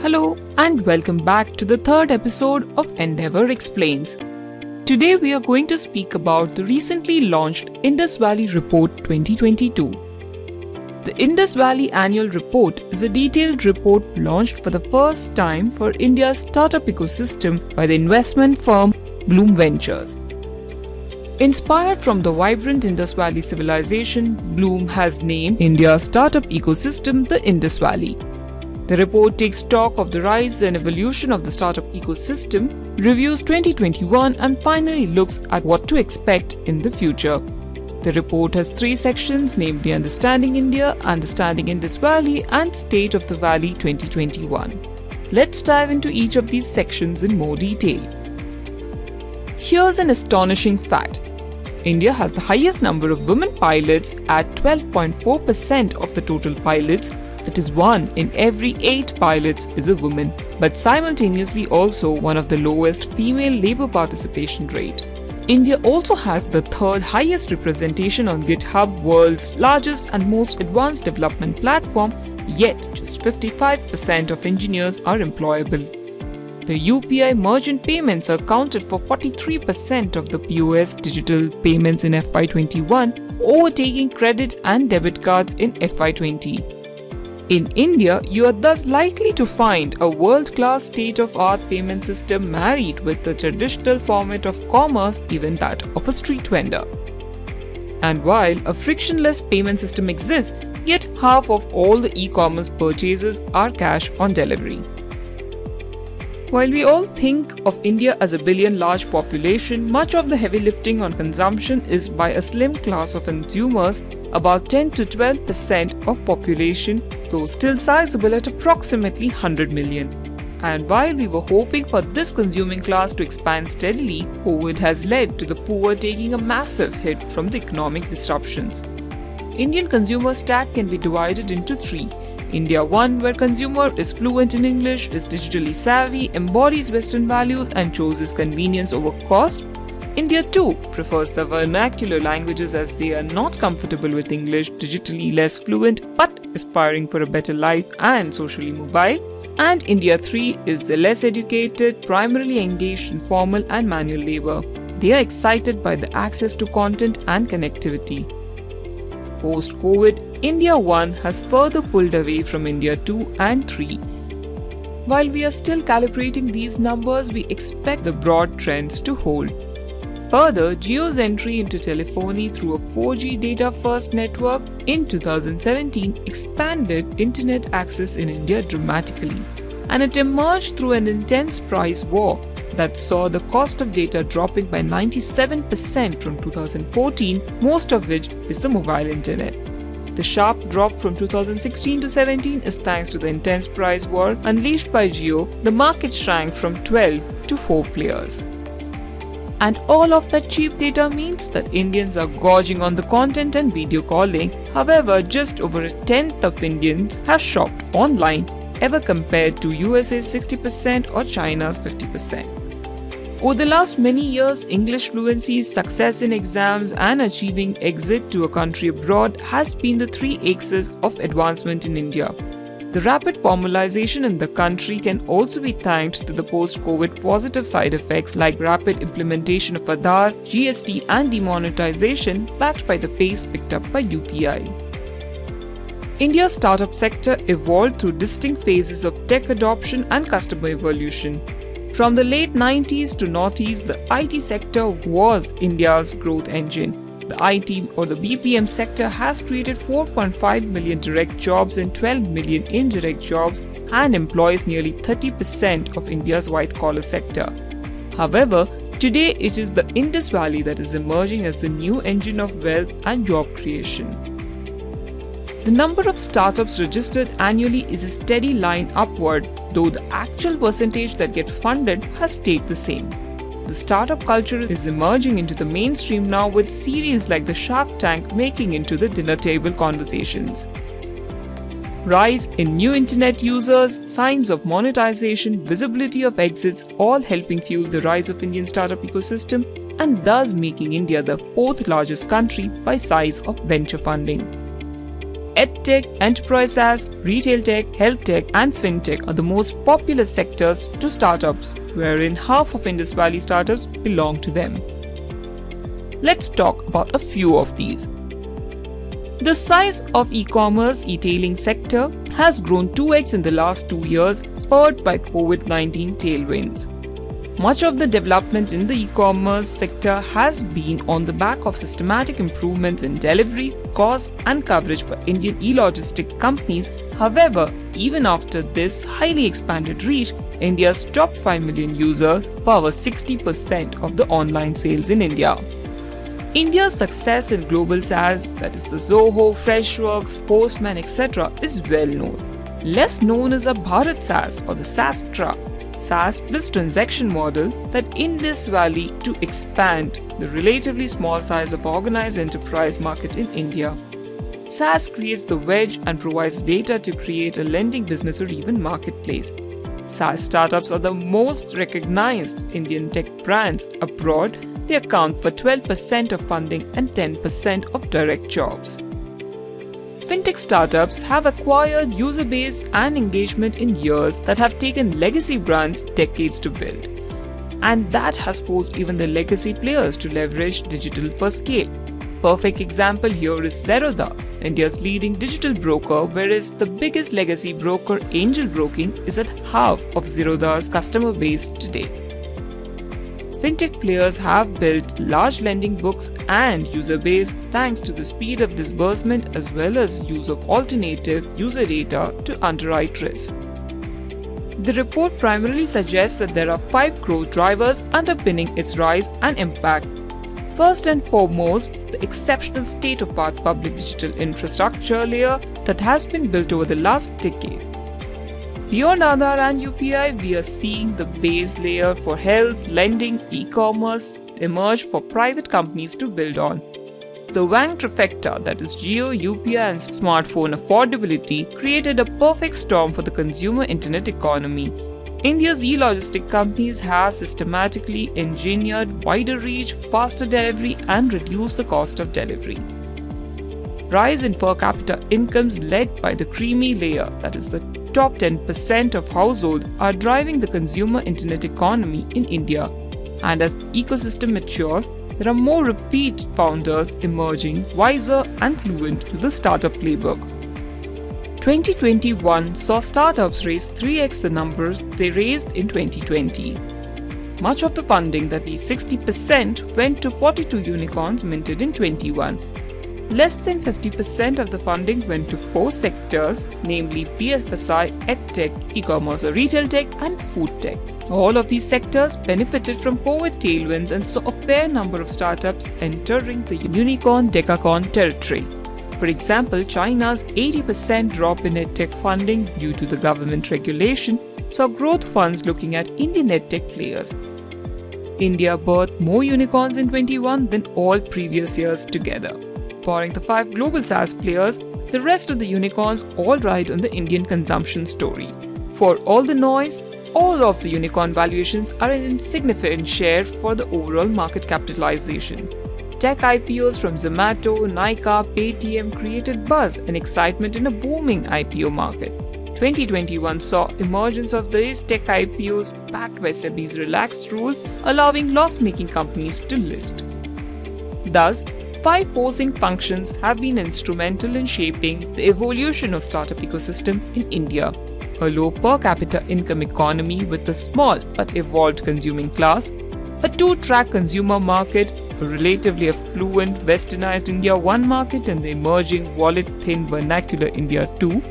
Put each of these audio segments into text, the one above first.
Hello and welcome back to the third episode of Endeavour Explains. Today we are going to speak about the recently launched Indus Valley Report 2022. The Indus Valley Annual Report is a detailed report launched for the first time for India's startup ecosystem by the investment firm Blume Ventures. Inspired from the vibrant Indus Valley Civilization, Blume has named India's startup ecosystem the Indus Valley. The report takes stock of the rise and evolution of the startup ecosystem, reviews 2021 and finally looks at what to expect in the future. The report has three sections, namely Understanding India, Understanding Indus Valley and State of the Valley 2021. Let's dive into each of these sections in more detail. Here's an astonishing fact. India has the highest number of women pilots at 12.4% of the total pilots. That is 1 in every 8 pilots is a woman, but simultaneously also one of the lowest female labour participation rate. India also has the third highest representation on GitHub, world's largest and most advanced development platform, yet just 55% of engineers are employable. The UPI merchant payments accounted for 43% of the POS digital payments in FY21, overtaking credit and debit cards in FY20. In India, you are thus likely to find a world-class state-of-art payment system married with the traditional format of commerce, even that of a street vendor. And while a frictionless payment system exists, yet half of all the e-commerce purchases are cash on delivery. While we all think of India as a billion-large population, much of the heavy lifting on consumption is by a slim class of consumers, about 10 to 12% of population, though still sizable at approximately 100 million. And while we were hoping for this consuming class to expand steadily, COVID has led to the poor taking a massive hit from the economic disruptions. Indian consumer stack can be divided into three. India 1, where consumer is fluent in English, is digitally savvy, embodies Western values and chooses convenience over cost. India 2 prefers the vernacular languages as they are not comfortable with English, digitally less fluent but aspiring for a better life and socially mobile. And India 3 is the less educated, primarily engaged in formal and manual labor. They are excited by the access to content and connectivity. Post-COVID, India 1 has further pulled away from India 2 and 3. While we are still calibrating these numbers, we expect the broad trends to hold. Further, Jio's entry into telephony through a 4G data-first network in 2017 expanded internet access in India dramatically, and it emerged through an intense price war that saw the cost of data dropping by 97% from 2014, most of which is the mobile internet. The sharp drop from 2016 to 17 is thanks to the intense price war unleashed by Jio. The market shrank from 12 to 4 players. And all of that cheap data means that Indians are gorging on the content and video calling. However, just over a tenth of Indians have shopped online, ever compared to USA's 60% or China's 50%. Over the last many years, English fluency, success in exams, and achieving exit to a country abroad has been the three axes of advancement in India. The rapid formalization in the country can also be thanked to the post-COVID positive side effects like rapid implementation of Aadhaar, GST, and demonetization, backed by the pace picked up by UPI. India's startup sector evolved through distinct phases of tech adoption and customer evolution. From the late 90s to noughties, the IT sector was India's growth engine. The IT or the BPM sector has created 4.5 million direct jobs and 12 million indirect jobs and employs nearly 30% of India's white-collar sector. However, today it is the Indus Valley that is emerging as the new engine of wealth and job creation. The number of startups registered annually is a steady line upward, though the actual percentage that get funded has stayed the same. The startup culture is emerging into the mainstream now, with series like the Shark Tank making into the dinner table conversations. Rise in new internet users, signs of monetization, visibility of exits, all helping fuel the rise of Indian startup ecosystem and thus making India the fourth largest country by size of venture funding. EdTech, Enterprise SaaS, Retail Tech, Health Tech, and FinTech are the most popular sectors to startups, wherein half of Indus Valley startups belong to them. Let's talk about a few of these. The size of e-commerce e-tailing sector has grown 2x in the last 2 years, spurred by COVID-19 tailwinds. Much of the development in the e-commerce sector has been on the back of systematic improvements in delivery, cost, and coverage by Indian e-logistic companies. However, even after this highly expanded reach, India's top 5 million users power 60% of the online sales in India. India's success in global SaaS, that is the Zoho, Freshworks, Postman, etc., is well known. Less known is a Bharat SaaS or the SaaStra, SaaS plus transaction model that Indus Valley to expand the relatively small size of organized enterprise market in India. SaaS creates the wedge and provides data to create a lending business or even marketplace. SaaS startups are the most recognized Indian tech brands abroad. They account for 12% of funding and 10% of direct jobs. Fintech startups have acquired user base and engagement in years that have taken legacy brands decades to build. And that has forced even the legacy players to leverage digital for scale. Perfect example here is Zerodha, India's leading digital broker, whereas the biggest legacy broker, Angel Broking, is at half of Zerodha's customer base today. Fintech players have built large lending books and user base thanks to the speed of disbursement as well as use of alternative user data to underwrite risk. The report primarily suggests that there are 5 growth drivers underpinning its rise and impact. First and foremost, the exceptional state-of-the-art public digital infrastructure layer that has been built over the last decade. Beyond Aadhaar and UPI, we are seeing the base layer for health, lending, e-commerce emerge for private companies to build on. The Wang trifecta, that is Geo, UPI and smartphone affordability, created a perfect storm for the consumer internet economy. India's e-logistic companies have systematically engineered wider reach, faster delivery and reduced the cost of delivery. Rise in per capita incomes led by the creamy layer, that is the top 10% of households, are driving the consumer internet economy in India. And as the ecosystem matures, there are more repeat founders emerging, wiser and fluent to the startup playbook. 2021 saw startups raise 3x the numbers they raised in 2020. Much of the funding, that is 60%, went to 42 unicorns minted in 21. Less than 50% of the funding went to 4 sectors, namely BFSI, EdTech, e-commerce or retail tech, and food tech. All of these sectors benefited from COVID tailwinds and saw a fair number of startups entering the unicorn decacorn territory. For example, China's 80% drop in EdTech funding due to the government regulation saw growth funds looking at Indian EdTech players. India birthed more unicorns in 21 than all previous years together. Barring the 5 global SaaS players, the rest of the unicorns all ride on the Indian consumption story. For all the noise, all of the unicorn valuations are an insignificant share for the overall market capitalization. Tech IPOs from Zomato, Nykaa, Paytm created buzz and excitement in a booming IPO market. 2021 saw emergence of these tech IPOs backed by SEBI's relaxed rules, allowing loss-making companies to list. Thus, 5 posing functions have been instrumental in shaping the evolution of startup ecosystem in India. A low per capita income economy with a small but evolved consuming class, a 2-track consumer market, a relatively affluent westernized India 1 market and the emerging wallet-thin vernacular India 2,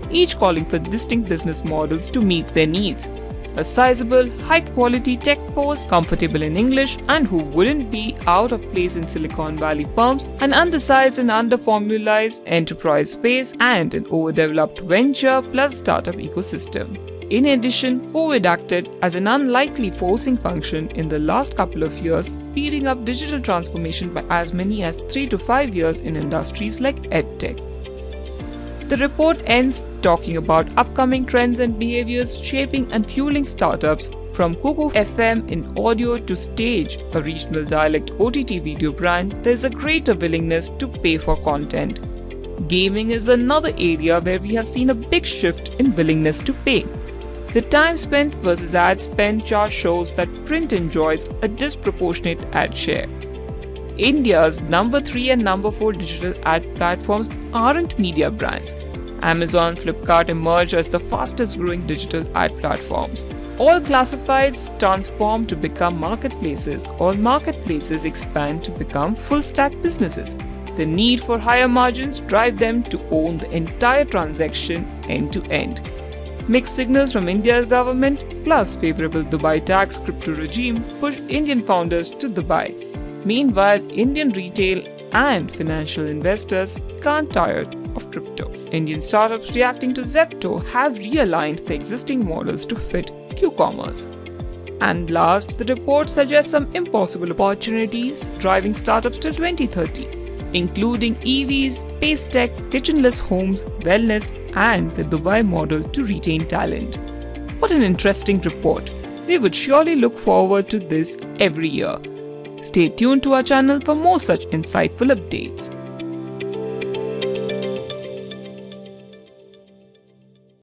each calling for distinct business models to meet their needs. A sizable, high-quality tech force, comfortable in English and who wouldn't be out of place in Silicon Valley firms, an undersized and underformularized enterprise space, and an overdeveloped venture plus startup ecosystem. In addition, COVID acted as an unlikely forcing function in the last couple of years, speeding up digital transformation by as many as 3 to 5 years in industries like EdTech. The report ends talking about upcoming trends and behaviors shaping and fueling startups, from Kuku FM in audio to Stage, a regional dialect OTT video brand. There is a greater willingness to pay for content. Gaming is another area where we have seen a big shift in willingness to pay. The time spent versus ad spend chart shows that print enjoys a disproportionate ad share. India's number 3 and number 4 digital ad platforms aren't media brands. Amazon, Flipkart emerge as the fastest growing digital ad platforms. All classifieds transform to become marketplaces, or marketplaces expand to become full-stack businesses. The need for higher margins drive them to own the entire transaction end-to-end. Mixed signals from India's government plus favorable Dubai tax crypto regime push Indian founders to Dubai. Meanwhile, Indian retail and financial investors can't tire of crypto. Indian startups reacting to Zepto have realigned the existing models to fit Q-commerce. And last, the report suggests some impossible opportunities driving startups till 2030, including EVs, space tech, kitchenless homes, wellness, and the Dubai model to retain talent. What an interesting report. We would surely look forward to this every year. Stay tuned to our channel for more such insightful updates.